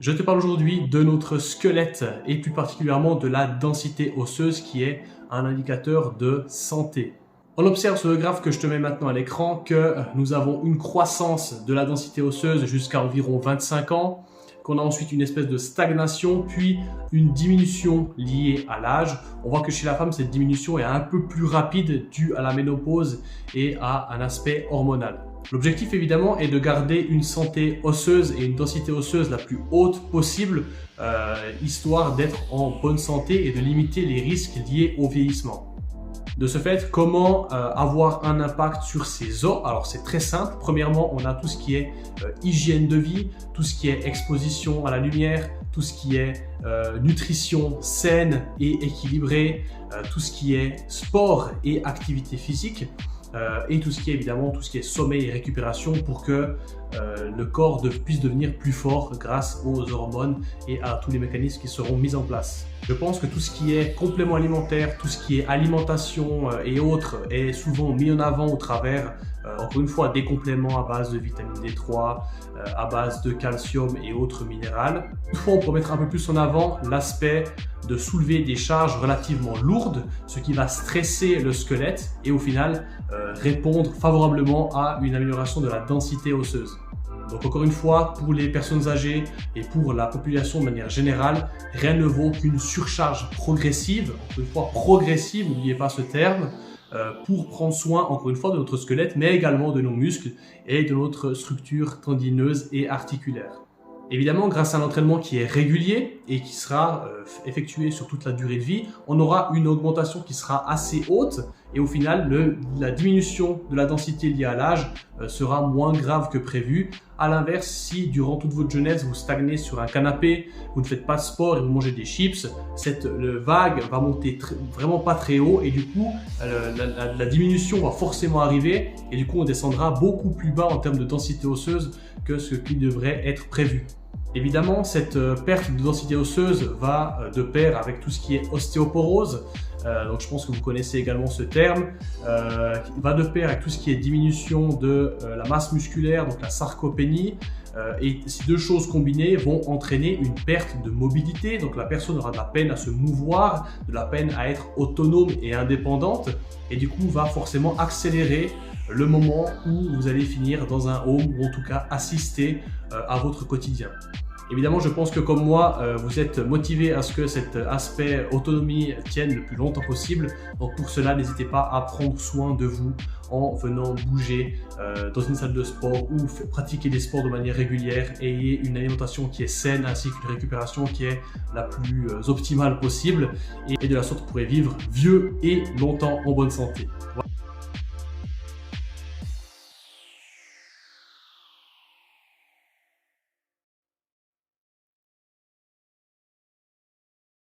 Je te parle aujourd'hui de notre squelette et plus particulièrement de la densité osseuse qui est un indicateur de santé. On observe sur le graphe que je te mets maintenant à l'écran que nous avons une croissance de la densité osseuse jusqu'à environ 25 ans, qu'on a ensuite une espèce de stagnation, puis une diminution liée à l'âge. On voit que chez la femme, cette diminution est un peu plus rapide due à la ménopause et à un aspect hormonal. L'objectif évidemment est de garder une santé osseuse et une densité osseuse la plus haute possible, histoire d'être en bonne santé et de limiter les risques liés au vieillissement. De ce fait, comment avoir un impact sur ces os? Alors c'est très simple. Premièrement, on a tout ce qui est hygiène de vie, tout ce qui est exposition à la lumière, tout ce qui est nutrition saine et équilibrée, tout ce qui est sport et activité physique. Et tout ce qui est évidemment tout ce qui est sommeil et récupération pour que le corps puisse devenir plus fort grâce aux hormones et à tous les mécanismes qui seront mis en place. Je pense que tout ce qui est complément alimentaire, tout ce qui est alimentation et autres est souvent mis en avant au travers, encore une fois, des compléments à base de vitamine D3, à base de calcium et autres minéraux. Toutefois, on peut mettre un peu plus en avant l'aspect de soulever des charges relativement lourdes, ce qui va stresser le squelette et au final répondre favorablement à une amélioration de la densité osseuse. Donc encore une fois, pour les personnes âgées et pour la population de manière générale, rien ne vaut qu'une surcharge progressive, encore une fois progressive, n'oubliez pas ce terme, pour prendre soin encore une fois de notre squelette, mais également de nos muscles et de notre structure tendineuse et articulaire. Évidemment, grâce à un entraînement qui est régulier et qui sera effectué sur toute la durée de vie, on aura une augmentation qui sera assez haute et au final, la diminution de la densité liée à l'âge sera moins grave que prévu. A l'inverse, si durant toute votre jeunesse, vous stagnez sur un canapé, vous ne faites pas de sport et vous mangez des chips, cette vague va monter vraiment pas très haut et du coup, la diminution va forcément arriver et du coup, on descendra beaucoup plus bas en termes de densité osseuse que ce qui devrait être prévu. Évidemment, cette perte de densité osseuse va de pair avec tout ce qui est ostéoporose. Donc je pense que vous connaissez également ce terme. Va de pair avec tout ce qui est diminution de la masse musculaire, donc la sarcopénie. Et ces deux choses combinées vont entraîner une perte de mobilité. Donc la personne aura de la peine à se mouvoir, de la peine à être autonome et indépendante. Et du coup, va forcément accélérer le moment où vous allez finir dans un home ou en tout cas assister à votre quotidien. Évidemment, je pense que comme moi, vous êtes motivé à ce que cet aspect autonomie tienne le plus longtemps possible. Donc pour cela, n'hésitez pas à prendre soin de vous en venant bouger dans une salle de sport ou pratiquer des sports de manière régulière et ayez une alimentation qui est saine ainsi qu'une récupération qui est la plus optimale possible. Et de la sorte, vous pourrez vivre vieux et longtemps en bonne santé. Voilà.